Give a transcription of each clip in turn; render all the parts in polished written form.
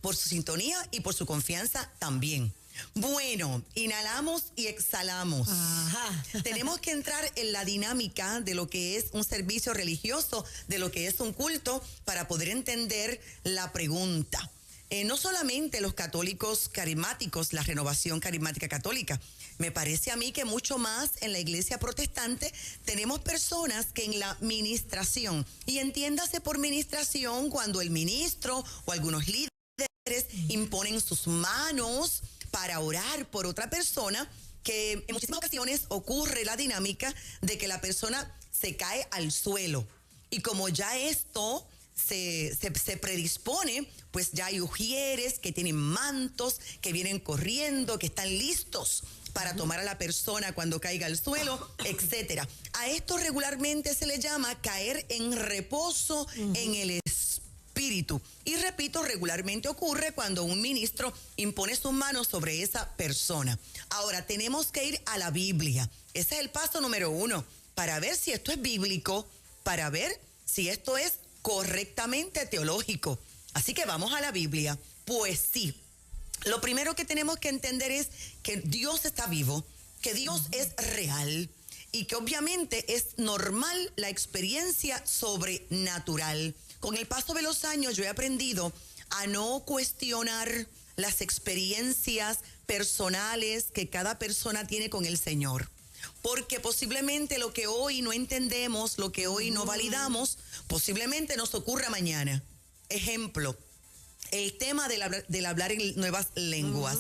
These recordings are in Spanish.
por su sintonía y por su confianza también. Bueno, inhalamos y exhalamos. Ajá. Tenemos que entrar en la dinámica de lo que es un servicio religioso, de lo que es un culto, para poder entender la pregunta. No solamente los católicos carismáticos, la renovación carismática católica. Me parece a mí que mucho más en la iglesia protestante tenemos personas que en la ministración, y entiéndase por ministración cuando el ministro o algunos líderes imponen sus manos para orar por otra persona, que en muchísimas ocasiones ocurre la dinámica de que la persona se cae al suelo. Y como ya esto se predispone, pues ya hay ujieres que tienen mantos, que vienen corriendo, que están listos para tomar a la persona cuando caiga al suelo, etcétera. A esto regularmente se le llama caer en reposo en el espíritu. Y repito, regularmente ocurre cuando un ministro impone sus manos sobre esa persona. Ahora, tenemos que ir a la Biblia. Ese es el paso número 1, para ver si esto es bíblico, para ver si esto es correctamente teológico. Así que vamos a la Biblia. Pues sí, lo primero que tenemos que entender es que Dios está vivo, que Dios es real y que obviamente es normal la experiencia sobrenatural. Con el paso de los años yo he aprendido a no cuestionar las experiencias personales que cada persona tiene con el Señor. Porque posiblemente lo que hoy no entendemos, lo que hoy no validamos, posiblemente nos ocurra mañana. Ejemplo, el tema del hablar en nuevas lenguas.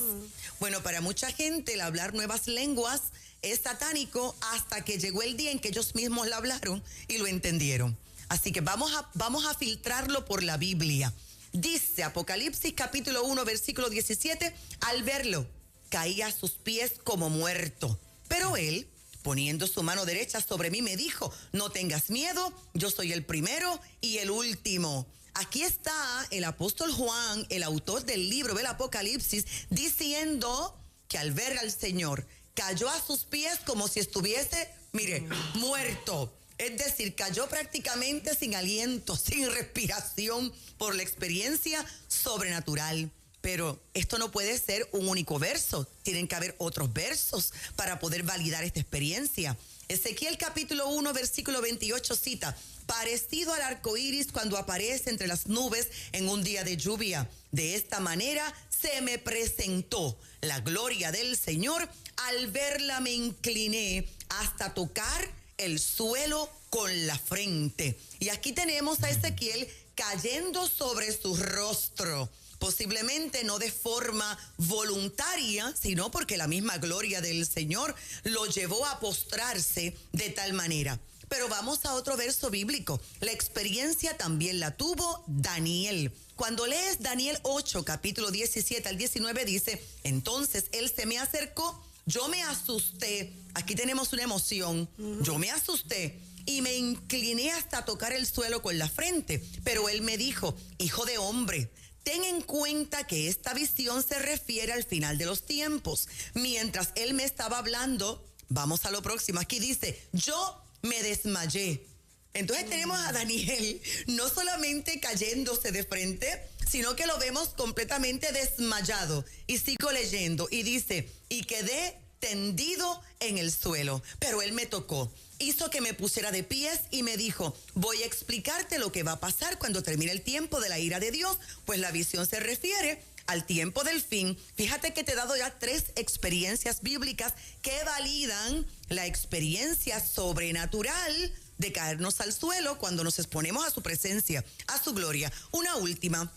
Bueno, para mucha gente el hablar nuevas lenguas es satánico hasta que llegó el día en que ellos mismos lo hablaron y lo entendieron. Así que vamos a filtrarlo por la Biblia. Dice Apocalipsis capítulo 1, versículo 17, al verlo, caí a sus pies como muerto. Pero él, poniendo su mano derecha sobre mí, me dijo, no tengas miedo, yo soy el primero y el último. Aquí está el apóstol Juan, el autor del libro del Apocalipsis, diciendo que al ver al Señor, cayó a sus pies como si estuviese, mire, muerto. Es decir, cayó prácticamente sin aliento, sin respiración por la experiencia sobrenatural. Pero esto no puede ser un único verso. Tienen que haber otros versos para poder validar esta experiencia. Ezequiel capítulo 1, versículo 28 cita, parecido al arco iris cuando aparece entre las nubes en un día de lluvia. De esta manera se me presentó la gloria del Señor. Al verla me incliné hasta tocar el suelo con la frente. Y aquí tenemos a Ezequiel cayendo sobre su rostro. Posiblemente no de forma voluntaria, sino porque la misma gloria del Señor lo llevó a postrarse de tal manera. Pero vamos a otro verso bíblico. La experiencia también la tuvo Daniel. Cuando lees Daniel 8, capítulo 17 al 19, dice, entonces él se me acercó, yo me asusté. Aquí tenemos una emoción. Yo me asusté y me incliné hasta tocar el suelo con la frente. Pero él me dijo, hijo de hombre, ten en cuenta que esta visión se refiere al final de los tiempos. Mientras él me estaba hablando, vamos a lo próximo. Aquí dice, yo me desmayé. Entonces tenemos a Daniel no solamente cayéndose de frente, sino que lo vemos completamente desmayado. Y sigo leyendo y dice, y quedé tendido en el suelo, pero él me tocó, hizo que me pusiera de pies y me dijo, voy a explicarte lo que va a pasar cuando termine el tiempo de la ira de Dios, pues la visión se refiere al tiempo del fin. Fíjate que te he dado ya 3 experiencias bíblicas que validan la experiencia sobrenatural de caernos al suelo cuando nos exponemos a su presencia, a su gloria. Una última,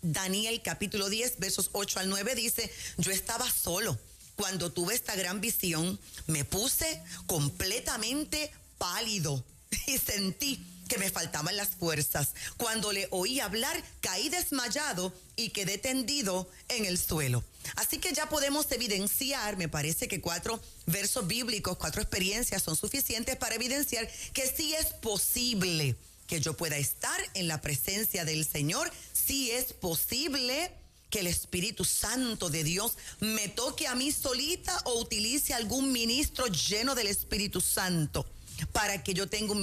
Daniel capítulo 10, versos 8 al 9 dice, yo estaba solo. Cuando tuve esta gran visión, me puse completamente pálido y sentí que me faltaban las fuerzas. Cuando le oí hablar, caí desmayado y quedé tendido en el suelo. Así que ya podemos evidenciar, me parece que 4 versos bíblicos, 4 experiencias son suficientes para evidenciar que sí es posible que yo pueda estar en la presencia del Señor, sí es posible que el Espíritu Santo de Dios me toque a mí solita o utilice algún ministro lleno del Espíritu Santo para que yo tenga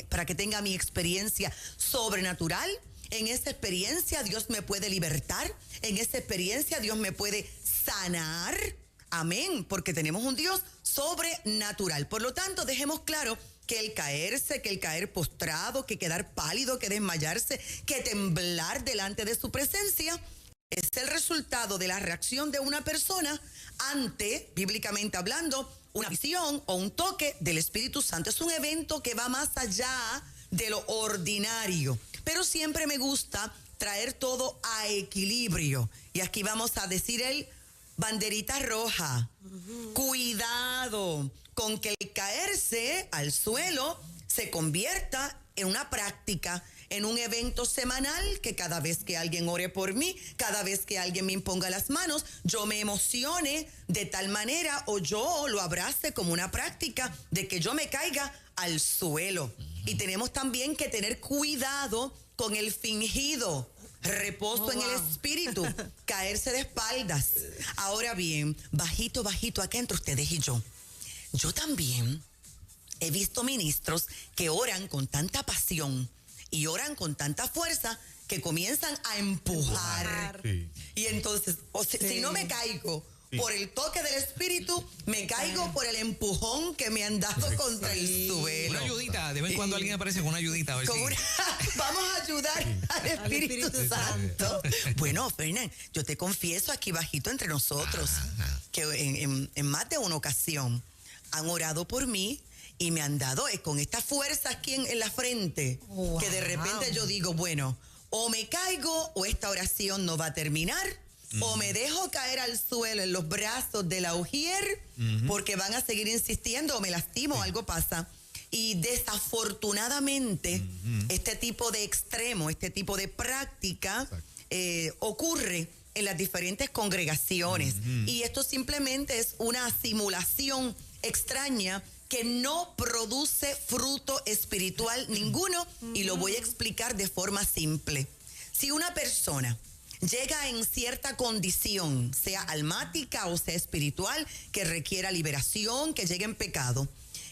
para que tenga mi experiencia sobrenatural En esa experiencia Dios me puede libertar. En esa experiencia Dios me puede sanar. Amén, porque tenemos un Dios sobrenatural. Por lo tanto, dejemos claro que el caerse, que el caer postrado, que quedar pálido, que desmayarse, que temblar delante de su presencia es el resultado de la reacción de una persona ante, bíblicamente hablando, una visión o un toque del Espíritu Santo. Es un evento que va más allá de lo ordinario, pero siempre me gusta traer todo a equilibrio. Y aquí vamos a decir el banderita roja. Cuidado con que el caerse al suelo se convierta en una práctica, en un evento semanal, que cada vez que alguien ore por mí, cada vez que alguien me imponga las manos, yo me emocione de tal manera o yo lo abrace como una práctica de que yo me caiga al suelo. Y tenemos también que tener cuidado con el fingido reposo en el espíritu, caerse de espaldas. Ahora bien, bajito, acá entre ustedes y yo también he visto ministros que oran con tanta pasión y oran con tanta fuerza que comienzan a empujar. Sí. Y entonces, si no me caigo por el toque del Espíritu, me caigo por el empujón que me han dado contra el suelo. Una ayudita, de vez en cuando alguien aparece con una ayudita. A ver vamos a ayudar al Espíritu Santo. Bueno, Fernán, yo te confieso aquí bajito entre nosotros que en más de una ocasión han orado por mí y me han dado con esta fuerza aquí en la frente, que de repente yo digo, bueno, o me caigo o esta oración no va a terminar, o me dejo caer al suelo en los brazos de la ujier, porque van a seguir insistiendo, o me lastimo, algo pasa. Y desafortunadamente, este tipo de extremo, este tipo de práctica ocurre en las diferentes congregaciones. Y esto simplemente es una simulación extraña que no produce fruto espiritual ninguno, y lo voy a explicar de forma simple. Si una persona llega en cierta condición, sea almática o sea espiritual, que requiera liberación, que llegue en pecado,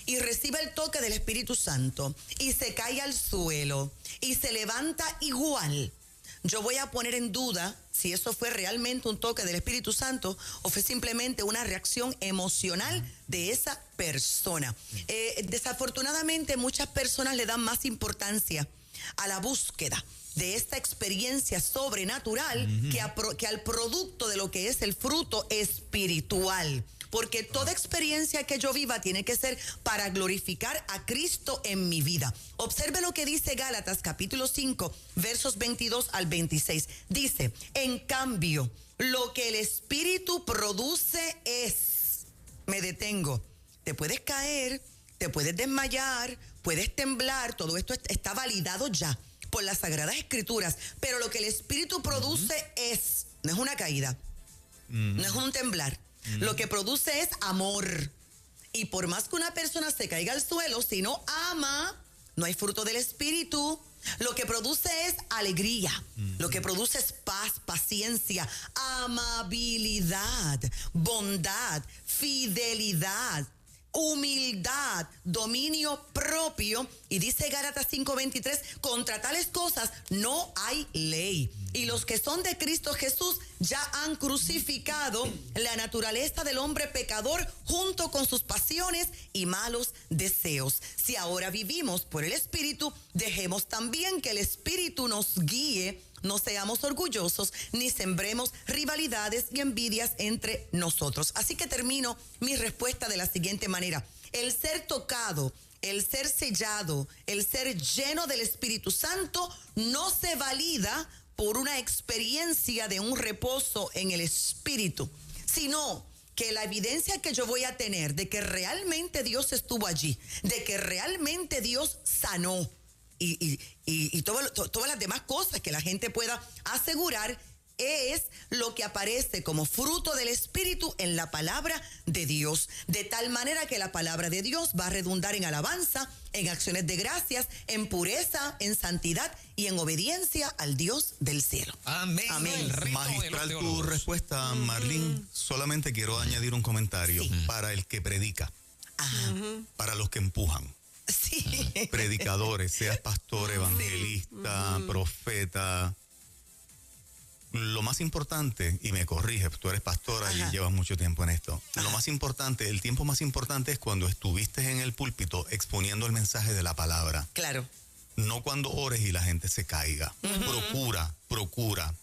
y recibe el toque del Espíritu Santo, y se cae al suelo, y se levanta igual, yo voy a poner en duda si eso fue realmente un toque del Espíritu Santo o fue simplemente una reacción emocional de esa persona. Desafortunadamente, muchas personas le dan más importancia a la búsqueda de esta experiencia sobrenatural que al producto de lo que es el fruto espiritual. Porque toda experiencia que yo viva tiene que ser para glorificar a Cristo en mi vida. Observe lo que dice Gálatas capítulo 5, versos 22 al 26. Dice, en cambio, lo que el Espíritu produce es... Me detengo. Te puedes caer, te puedes desmayar, puedes temblar, todo esto está validado ya por las Sagradas Escrituras. Pero lo que el Espíritu produce no es una caída, no es un temblar. Lo que produce es amor. Y por más que una persona se caiga al suelo, si no ama, no hay fruto del Espíritu. Lo que produce es alegría. Lo que produce es paz, paciencia, amabilidad, bondad, fidelidad, humildad, dominio propio. Y dice Gálatas 5:23, contra tales cosas no hay ley. Y los que son de Cristo Jesús ya han crucificado la naturaleza del hombre pecador junto con sus pasiones y malos deseos. Si ahora vivimos por el Espíritu, dejemos también que el Espíritu nos guíe. No seamos orgullosos ni sembremos rivalidades y envidias entre nosotros. Así que termino mi respuesta de la siguiente manera. El ser tocado, el ser sellado, el ser lleno del Espíritu Santo no se valida por una experiencia de un reposo en el Espíritu, sino que la evidencia que yo voy a tener de que realmente Dios estuvo allí, de que realmente Dios sanó, y todas las demás cosas que la gente pueda asegurar, es lo que aparece como fruto del Espíritu en la palabra de Dios. De tal manera que la palabra de Dios va a redundar en alabanza, en acciones de gracias, en pureza, en santidad y en obediencia al Dios del cielo. Amén. Amén. Magistral tu respuesta, Marlene. Solamente quiero añadir un comentario para el que predica, para los que empujan. Sí. predicadores, seas pastor, evangelista, profeta. Lo más importante, y me corrige, tú eres pastora y llevas mucho tiempo en esto. Lo más importante, el tiempo más importante es cuando estuviste en el púlpito exponiendo el mensaje de la palabra. Claro. No cuando ores y la gente se caiga. Procura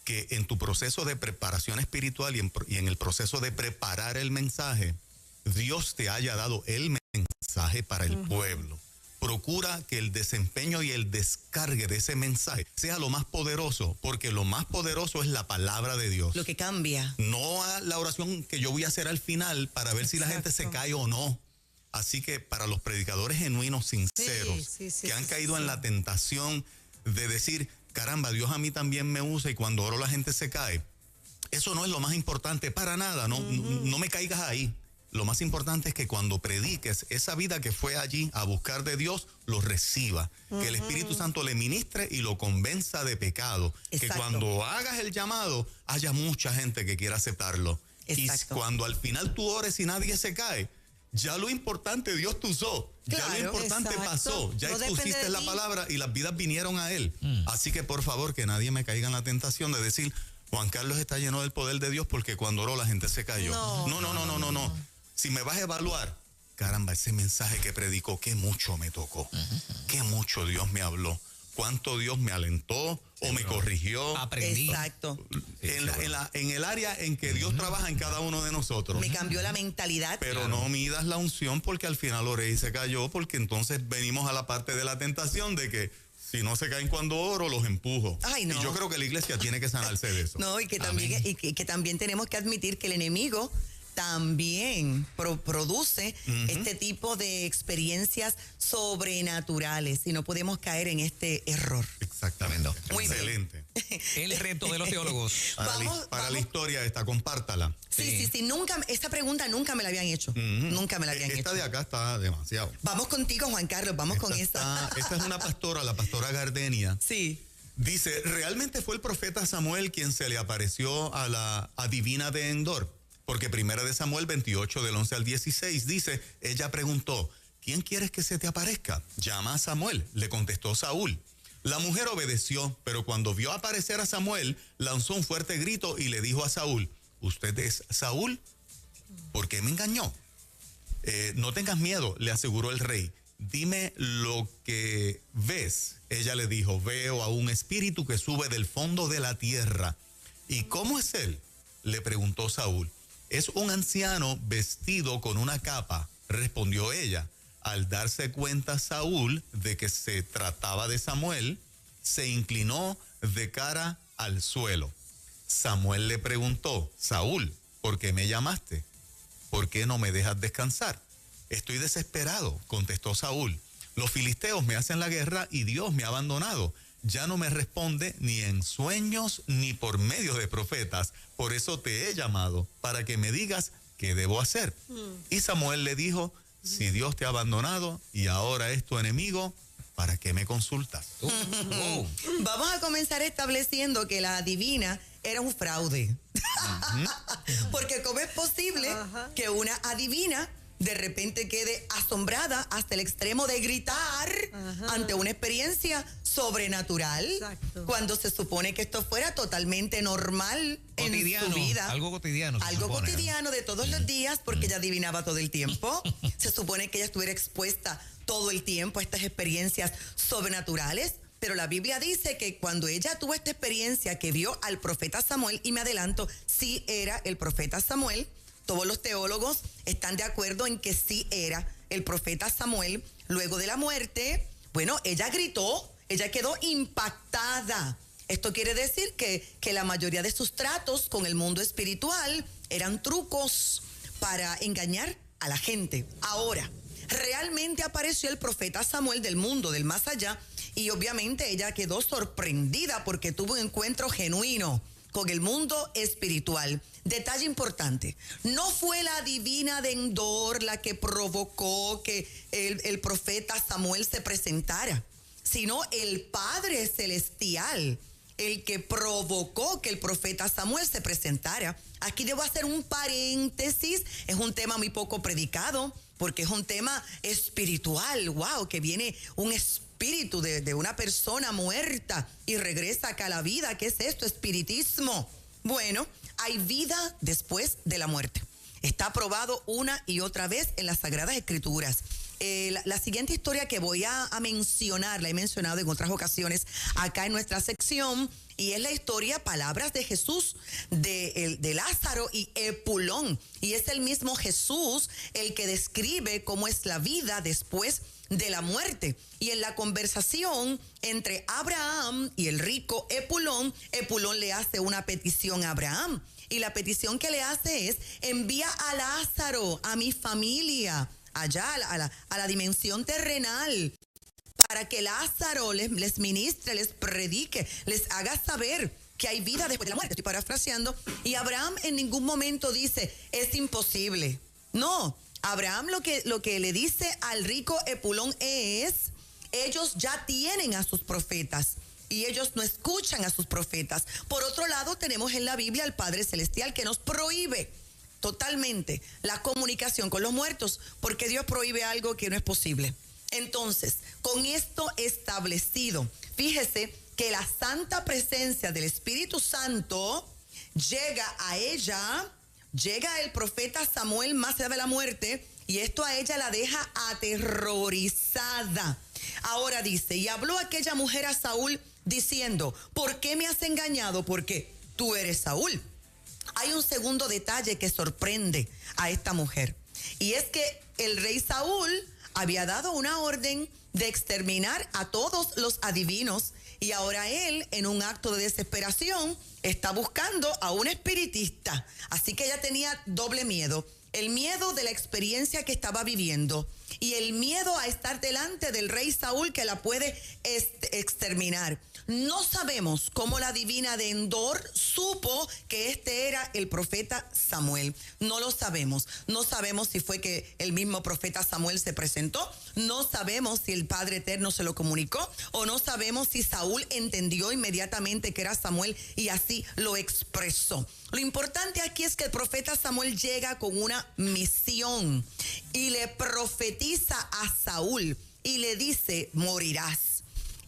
que en tu proceso de preparación espiritual y en el proceso de preparar el mensaje, Dios te haya dado el mensaje para el pueblo. Procura que el desempeño y el descargue de ese mensaje sea lo más poderoso, porque lo más poderoso es la palabra de Dios. Lo que cambia. No a la oración que yo voy a hacer al final para ver si la gente se cae o no. Así que para los predicadores genuinos, sinceros, que han caído en la tentación de decir, caramba, Dios a mí también me usa y cuando oro la gente se cae. Eso no es lo más importante para nada, no me caigas ahí. Lo más importante es que cuando prediques, esa vida que fue allí a buscar de Dios, lo reciba. Que el Espíritu Santo le ministre y lo convenza de pecado. Exacto. Que cuando hagas el llamado, haya mucha gente que quiera aceptarlo. Exacto. Y cuando al final tú ores y nadie se cae, ya lo importante Dios te usó. Claro, ya lo importante pasó. Ya expusiste la palabra y las vidas vinieron a Él. Así que por favor, que nadie me caiga en la tentación de decir, Juan Carlos está lleno del poder de Dios porque cuando oró la gente se cayó. No. Si me vas a evaluar, caramba, ese mensaje que predicó, qué mucho me tocó, qué mucho Dios me habló, cuánto Dios me alentó o me corrigió. Aprendí. Exacto. En el área en que Dios trabaja en cada uno de nosotros. Me cambió la mentalidad. Pero no midas la unción porque al final oré y se cayó, porque entonces venimos a la parte de la tentación de que si no se caen cuando oro, los empujo. Ay, no. Y yo creo que la iglesia tiene que sanarse de eso. No, y que también, que también tenemos que admitir que el enemigo también produce este tipo de experiencias sobrenaturales y no podemos caer en este error. Exactamente. Muy excelente. El reto de los teólogos. Para la historia esta, compártala. Sí. Esta pregunta nunca me la habían hecho. Nunca me la habían hecho. Esta de acá está demasiado. Vamos contigo, Juan Carlos, vamos con esta. Esta es una pastora, la pastora Gardenia. Sí. Dice, ¿realmente fue el profeta Samuel quien se le apareció a la adivina de Endor? Porque 1 Samuel 28, del 11 al 16, dice, ella preguntó, ¿quién quieres que se te aparezca? Llama a Samuel, le contestó Saúl. La mujer obedeció, pero cuando vio aparecer a Samuel, lanzó un fuerte grito y le dijo a Saúl, ¿usted es Saúl? ¿Por qué me engañó? No tengas miedo, le aseguró el rey. Dime lo que ves. Ella le dijo, veo a un espíritu que sube del fondo de la tierra. ¿Y cómo es él? Le preguntó Saúl. Es un anciano vestido con una capa, respondió ella. Al darse cuenta Saúl de que se trataba de Samuel, se inclinó de cara al suelo. Samuel le preguntó, Saúl, ¿por qué me llamaste? ¿Por qué no me dejas descansar? Estoy desesperado, contestó Saúl. Los filisteos me hacen la guerra y Dios me ha abandonado. Ya no me responde ni en sueños ni por medio de profetas. Por eso te he llamado, para que me digas qué debo hacer. Y Samuel le dijo, si Dios te ha abandonado y ahora es tu enemigo, ¿para qué me consultas? Vamos a comenzar estableciendo que la adivina era un fraude. Porque ¿cómo es posible que una adivina de repente quede asombrada hasta el extremo de gritar ante una experiencia sobrenatural? Exacto. Cuando se supone que esto fuera totalmente normal cotidiano, en su vida? Algo cotidiano. Algo cotidiano de todos los días, porque ella adivinaba todo el tiempo. Se supone que ella estuviera expuesta todo el tiempo a estas experiencias sobrenaturales. Pero la Biblia dice que cuando ella tuvo esta experiencia que vio al profeta Samuel, y me adelanto, sí era el profeta Samuel. Todos los teólogos están de acuerdo en que sí era el profeta Samuel. Luego de la muerte, bueno, ella gritó, ella quedó impactada. Esto quiere decir que la mayoría de sus tratos con el mundo espiritual eran trucos para engañar a la gente. Ahora, realmente apareció el profeta Samuel del mundo, del más allá, y obviamente ella quedó sorprendida porque tuvo un encuentro genuino con el mundo espiritual. Detalle importante, no fue la adivina de Endor la que provocó que el profeta Samuel se presentara, sino el Padre Celestial el que provocó que el profeta Samuel se presentara. Aquí debo hacer un paréntesis, es un tema muy poco predicado, porque es un tema espiritual, wow, que viene un espíritu de una persona muerta y regresa acá a la vida. ¿Qué es esto? Espiritismo. Bueno, hay vida después de la muerte. Está probado una y otra vez en las Sagradas Escrituras. La siguiente historia que voy a mencionar, la he mencionado en otras ocasiones acá en nuestra sección, y es la historia, palabras de Jesús, de Lázaro y Epulón. Y es el mismo Jesús el que describe cómo es la vida después de la muerte. Y en la conversación entre Abraham y el rico Epulón, Epulón le hace una petición a Abraham. Y la petición que le hace es: envía a Lázaro, a mi familia, allá a la dimensión terrenal, para que Lázaro les ministre, les predique, les haga saber que hay vida después de la muerte. Estoy parafraseando. Y Abraham en ningún momento dice: es imposible. No, Abraham lo que le dice al rico Epulón es: ellos ya tienen a sus profetas y ellos no escuchan a sus profetas. Por otro lado, tenemos en la Biblia al Padre Celestial que nos prohíbe totalmente la comunicación con los muertos, porque Dios prohíbe algo que no es posible. Entonces, con esto establecido, fíjese que la santa presencia del Espíritu Santo llega a ella, llega el profeta Samuel más allá de la muerte, y esto a ella la deja aterrorizada. Ahora dice: y habló aquella mujer a Saúl diciendo: ¿por qué me has engañado? Porque tú eres Saúl. Hay un segundo detalle que sorprende a esta mujer, y es que el rey Saúl había dado una orden de exterminar a todos los adivinos, y ahora él, en un acto de desesperación, está buscando a un espiritista. Así que ella tenía doble miedo: el miedo de la experiencia que estaba viviendo y el miedo a estar delante del rey Saúl, que la puede exterminar. No sabemos cómo la divina de Endor supo que este era el profeta Samuel. No lo sabemos. No sabemos si fue que el mismo profeta Samuel se presentó. No sabemos si el Padre Eterno se lo comunicó, o no sabemos si Saúl entendió inmediatamente que era Samuel y así lo expresó. Lo importante aquí es que el profeta Samuel llega con una misión y le profetiza a Saúl y le dice: morirás.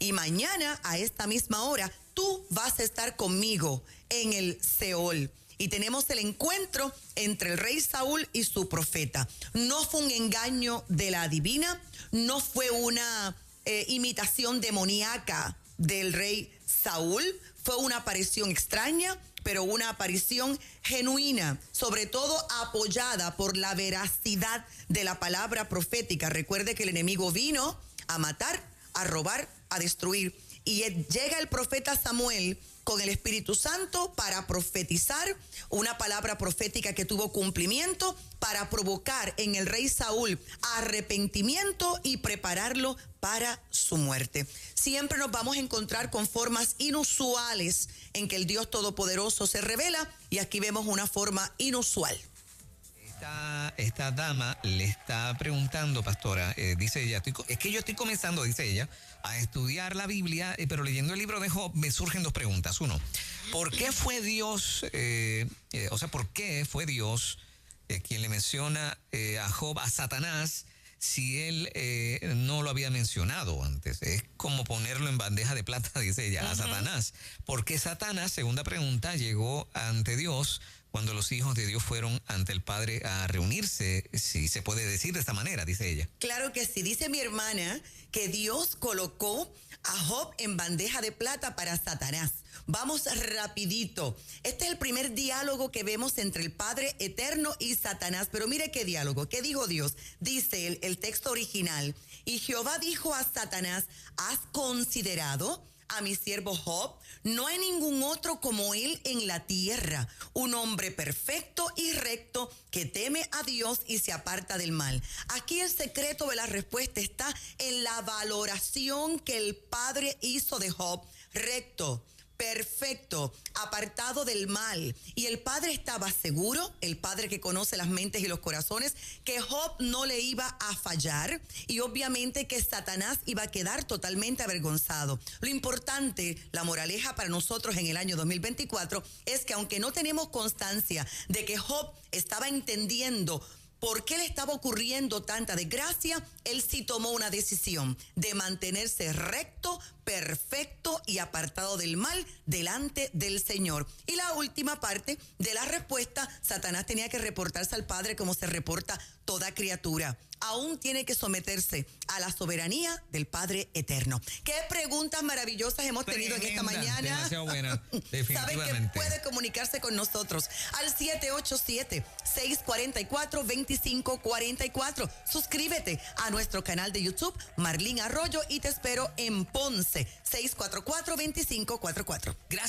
Y mañana a esta misma hora tú vas a estar conmigo en el Seol. Y tenemos el encuentro entre el rey Saúl y su profeta. No fue un engaño de la adivina, no fue una imitación demoníaca del rey Saúl. Fue una aparición extraña, pero una aparición genuina, sobre todo apoyada por la veracidad de la palabra profética. Recuerde que el enemigo vino a matar, a robar, a destruir. Y llega el profeta Samuel con el Espíritu Santo para profetizar una palabra profética que tuvo cumplimiento, para provocar en el rey Saúl arrepentimiento y prepararlo para su muerte. Siempre nos vamos a encontrar con formas inusuales en que el Dios Todopoderoso se revela, y aquí vemos una forma inusual. Esta dama le está preguntando, pastora, dice ella: es que yo estoy comenzando, dice ella, a estudiar la Biblia, pero leyendo el libro de Job me surgen dos preguntas. Uno, ¿por qué fue Dios, por qué fue Dios quien le menciona a Job a Satanás si él no lo había mencionado antes? Es como ponerlo en bandeja de plata, dice ella, a Satanás. ¿Por qué Satanás, segunda pregunta, llegó ante Dios cuando los hijos de Dios fueron ante el Padre a reunirse, si se puede decir de esta manera, dice ella? Claro que sí. Dice mi hermana que Dios colocó a Job en bandeja de plata para Satanás. Vamos rapidito. Este es el primer diálogo que vemos entre el Padre Eterno y Satanás. Pero mire qué diálogo. ¿Qué dijo Dios? Dice el texto original: y Jehová dijo a Satanás: ¿has considerado a mi siervo Job? No hay ningún otro como él en la tierra, un hombre perfecto y recto que teme a Dios y se aparta del mal. Aquí el secreto de la respuesta está en la valoración que el Padre hizo de Job: recto, perfecto, apartado del mal. Y el Padre estaba seguro, el Padre que conoce las mentes y los corazones, que Job no le iba a fallar y obviamente que Satanás iba a quedar totalmente avergonzado. Lo importante, la moraleja para nosotros en el año 2024 es que aunque no tenemos constancia de que Job estaba entendiendo ¿por qué le estaba ocurriendo tanta desgracia? Él sí tomó una decisión de mantenerse recto, perfecto y apartado del mal delante del Señor. Y la última parte de la respuesta, Satanás tenía que reportarse al Padre como se reporta toda criatura. Aún tiene que someterse a la soberanía del Padre eterno. ¿Qué preguntas maravillosas hemos tenido en esta mañana? Demasiado buena, definitivamente. Sabe que puede comunicarse con nosotros al 787-644-2544. Suscríbete a nuestro canal de YouTube, Marlene Arroyo, y te espero en Ponce, 644-2544. Gracias.